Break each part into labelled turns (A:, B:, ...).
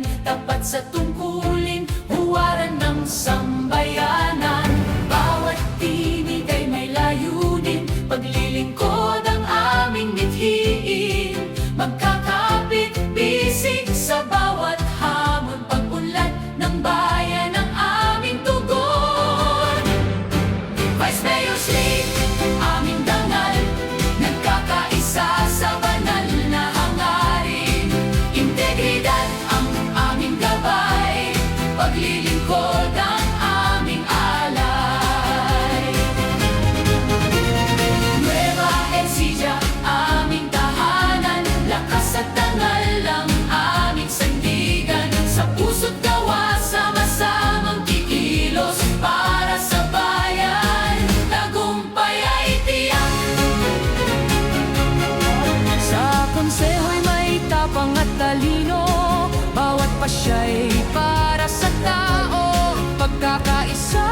A: panindigan, tapat sa tungkulin, huwaran ng sambayanan. Bawat tinig ay may layunin, paglilingkod ang aming mithiin. Magkakapit bisig sa bawat hamon, pag-unlad ng bayan ang aming tugon. Vice Mayor's League, aming dangal, nagkakaisa sa banal na hangarin. Integridad ang aming gabay, paglilingkod ang aming alay. Nueva Ecija, aming tahanan, lakas at dangal ang aming sandigan. Sa puso't gawa, sama-samang kikilos para sa bayan, tagumpay ay tiyak. Sa konseho'y may tapang at talino, bawat pasya'y para sa tao. Pagkakaisa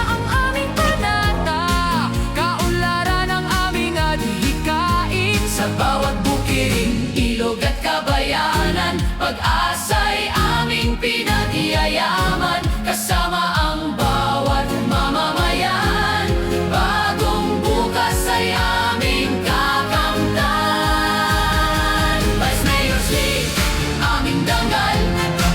A: ang aming panata, kaunlaran ang aming adhikain. Sa bawat bukirin, ilog at kabayanan, pag-asa'y aming pinagyayaman. Kasama ang bawat mamamayan, bagong bukas ay aming kakamtan. Vice Mayor's League, aming dangal,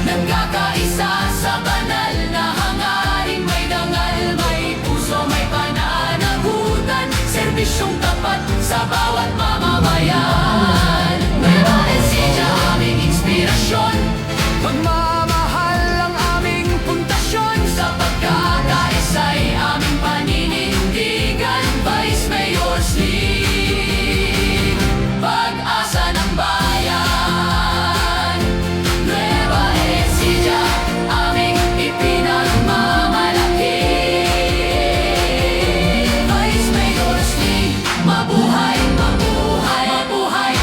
A: nagkakaisa sa banal na hangarin. May dangal, may puso, may pananagutan, serbisyong tapat sa bawat mamamayan. Nueva Ecija, aming inspirasyon, pagmamahal ang aming puntasyon. Sa pagkakaisa'y aming paninindigan. Vice Mayor's League, pag-asa ng bayan. Nueva Ecija, aming ipinagmamalaki. Vice Mayor's League, mabuhay, mabuhay, mabuhay,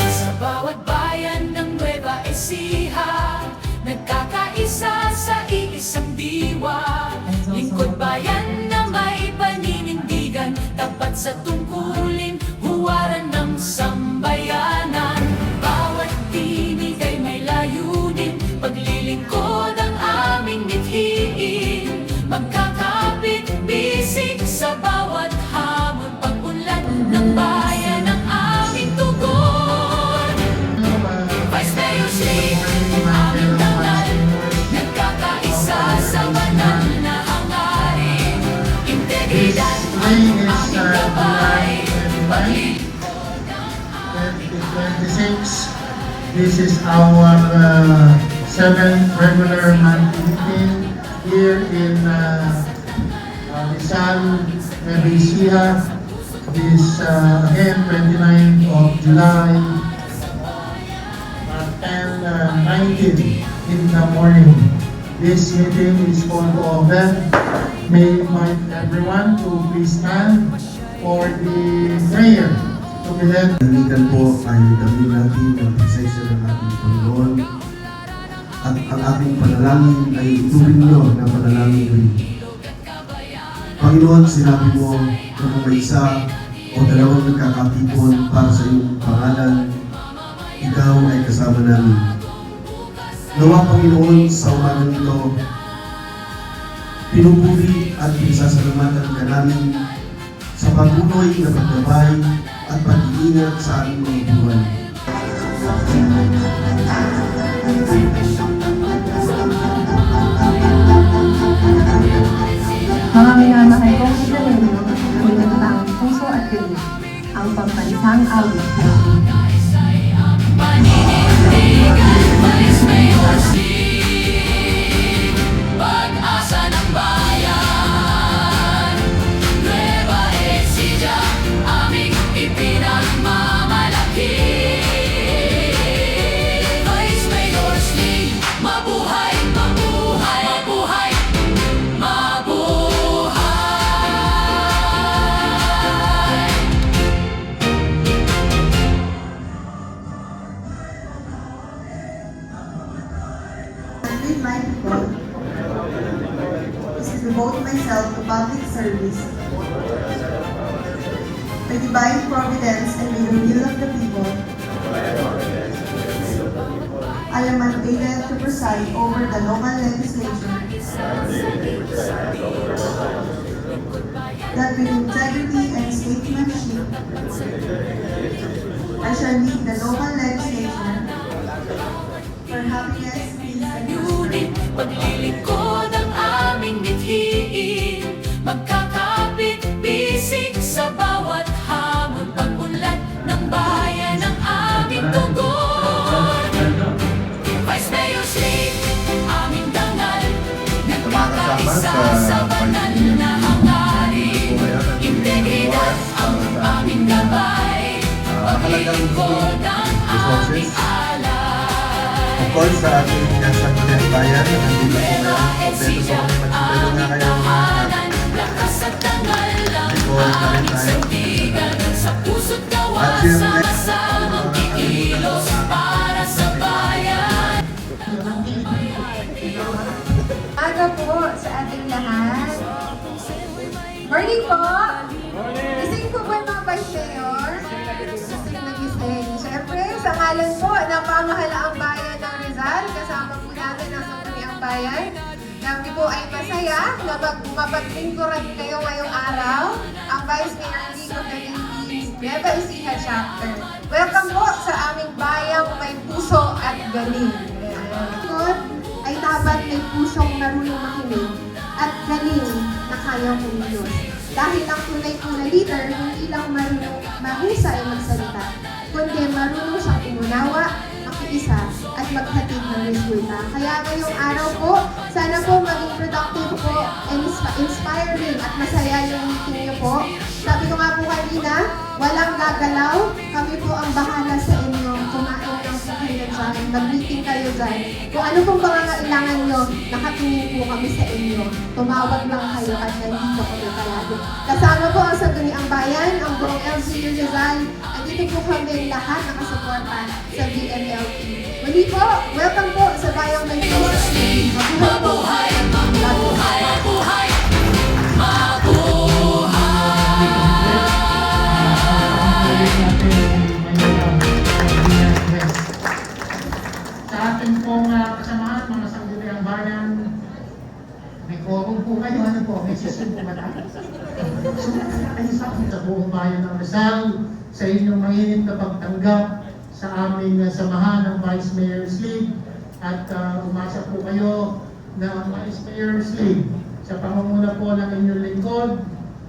A: sa bawat bayan ng Nueva Ecija, nagkakaisa sa iisang diwa. Lingkod bayan na may paninindigan, tapat sa tungkulin, huwaran ng sambayanan. Bawat tinig ay may layunin, paglilingkod ang aming mithiin. Magkakapit bisig sa bawat hamon, pag-unlad ng bayan ang aming tugon. Vice Mayor's League, aming dangal, nagkakaisa sa banal na hangarin. Integridad ang aming gabay, paglilingkod ang aming
B: 2026. This is our seventh regular monthly meeting here in Rizal, Nueva Ecija. This again 29th of July, 10:19 in the morning. This meeting is called to order. May I invite everyone to please stand for the prayer to be led.
C: Dalikan po ay daming natin ang presensya ng ating Panginoon at ang ating panalangin ay ituring nyo na panalangin rin. Panginoon, sinabi mo na kung may isa o dalawang nagkakatipon para sa iyong pangalan, ikaw ay kasama namin. Nawa, Panginoon, sa umagang ito, pinupuri at pinasasalamatan ka namin sa patuloy na paggabay at pag-iingat sa aming mga buwan.
D: Mga minamahal kong Israelino, pinagtaang puso at galing, ang pambansang awit.
A: paninindigan. Vice Mayor's League, pag-asa ng bayan. Nueva Ecija, aming ipinagmamalaki. Vice Mayor's League, mabuhay, mabuhay, mabuhay, mabuhay.
E: with divine providence and with the will of the people, I am mandated to preside over the local legislature that with integrity and statesmanship, I shall lead the local legislature for happiness, peace, and
A: Layunin,
E: prosperity.
A: paglilingkod ang aming mithiin. Magkakapit, bisig sa bawat hamon. Pag-unlad ng bayan ang aming tugon. Vice Mayor's League, aming dangal. Nagkakaisa sa banal na hangarin. Integridad ang aming gabay. Paglilingkod ang aming alay.
C: Of course, sa ating Sangguniang Bayan, nandito po
A: Nueva
C: ngayon.
A: Ecija,
C: Kompleto po kami. Magsimula
A: aming
C: na kayo mga
A: tahanan. Lakas at tangal lang aming sandigan. Sa puso't gawa, sama-samang kikilos para sa bayan.
D: Aga po sa ating lahat. Morning po! Gising po ba yung mga Vice Mayor? Gising na gising. Siyempre, sa ngalan po ng pamahalaang bayan ng Rizal, kasama po natin ang Sangguniang Bayan. Kami po ay masaya na mapaglingkuran kayo ngayong araw, ang Vice Mayor League of the Philippines, Nueva Ecija Chapter. Welcome po sa aming bayang may puso at galing. Ayan. Ay dapat may pusong marunong makinig at galing na kayang kumilos. Dahil ang tunay po na leader, hindi lang marunong mahusay magsalita, kundi marunong siyang umunawa, makiisa, at maghatid ng resulta. Kaya ngayong araw po, sana po maging productive po and inspiring at masaya yung meeting niyo po. Sabi ko nga po kanina, walang gagalaw, kami po ang bahala sa inyo. Kumain lang po kayo dyan, mag-meeting kayo dyan. Kung ano pong pangangailangan nyo, nakatingin po kami sa inyo. Tumawag lang kayo at nandito kami palagi. Kasama po ang Sangguniang Bayan, ang buong LGU Rizal, at dito po kami lahat nakasuporta sa BMLP. Muli po, welcome po sa Bayang May
A: Mayor's League, mabuhay, mabuhay, mabuhay,
B: Sa ating pong kasamahan, mga Sangguniang Bayan, may quorum po kayo, ano po, may system po ba tayo? So, ay sa buong bayan ng Rizal, sa inyong mainit na pagtanggap sa aming samahan ng Vice Mayor's League at umasa po kayo na ang Vice Mayor's League sa pangunguna po ng inyong lingkod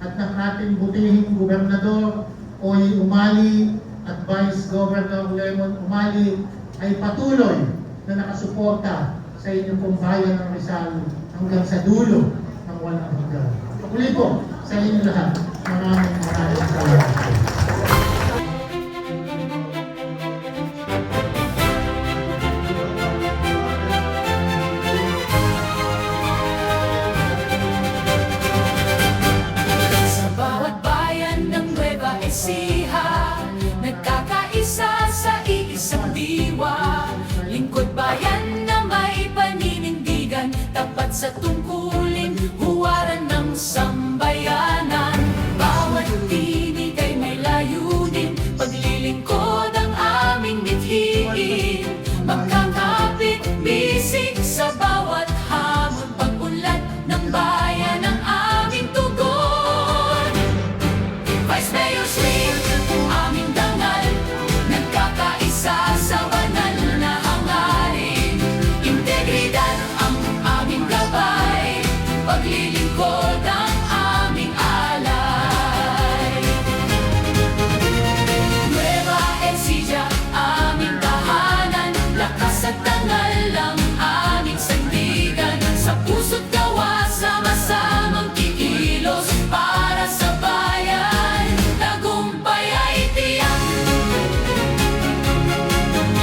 B: at ng ating butihing gobernador Oy Umali at Vice Governor Lemon Umali ay patuloy na nakasuporta sa inyong pong bayan ng Rizal hanggang sa dulo ng walang hanggan. Muli po sa inyo lahat. Maraming salamat.
A: Sa bawat bayan ng Nueva Ecija, nagkakaisa sa iisang diwa. Lingkod bayan na may paninindigan, tapat sa tungkulin, huwaran ng sambayanan. Bawat tinig ay may layunin, paglilingkod ang aming mithiin. Magkakapit, bisig sa bawat hamon, pag-unlad ng bayan ang aming tugon. Vice Mayor's League, aming dangal, nagkakaisa sa banal na hangarin. Integridad ang aming gabay, paglilingkod ang aming alay. Nueva Ecija, aming tahanan, lakas at tangal ang aming sandigan. Sa puso't gawa, sama-samang kikilos para sa bayan. Tagumpay ay tiyak.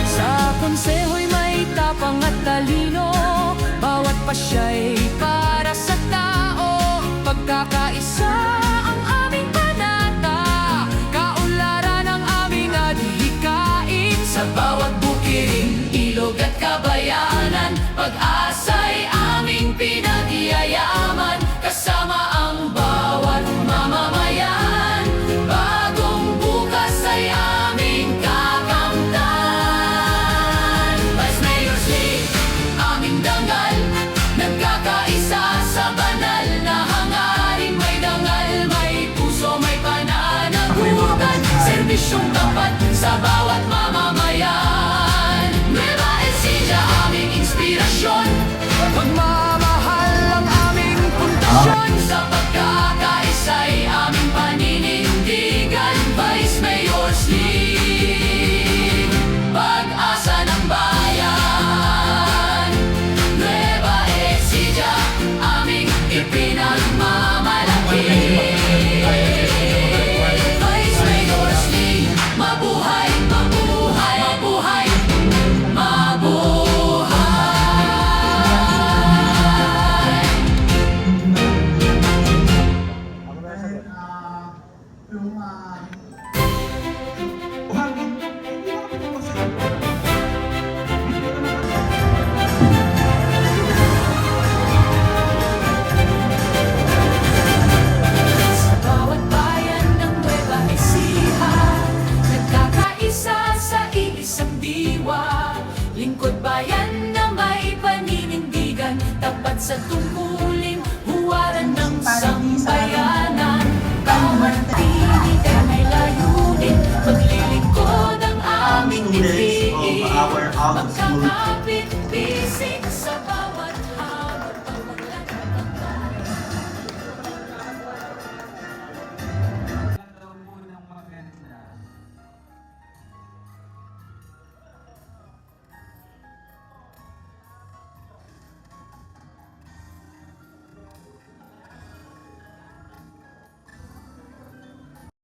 A: Sa konseho'y may tapang at talino, bawat pasya'y para sa tao. Pagkakaisa ang aming panata, kaunlaran ang aming adhikain. Sa bawat bukirin, ilog at kabayanan, pag-asa'y aming pinagyayaman. Kasama ang bawat mamamayan, bagong serbisyong tapat sa bawat mamamayan. Nueva Ecija, aming inspirasyon, pagmamahal ang aming pundasyon. Sa pagkakaisa'y aming paninindigan. Vice Mayor's League, pag-asa ng bayan. Nueva Ecija, aming ipinagmamalaki. Vice Mayor's League, mabuhay, mabuhay, mabuhay, mabuhay. Sa bawat bayan ng Nueva Ecija, nagkakaisa sa iisang diwa. Lingkod bayan na may paninindigan, tapat sa tungkulin, huwaran ng sambayanan. Bawat tinig ay may layunin, maglilingkod ang aming
C: Students
A: diin.
C: of our out of school
A: Magkakapit bisig sa bayan.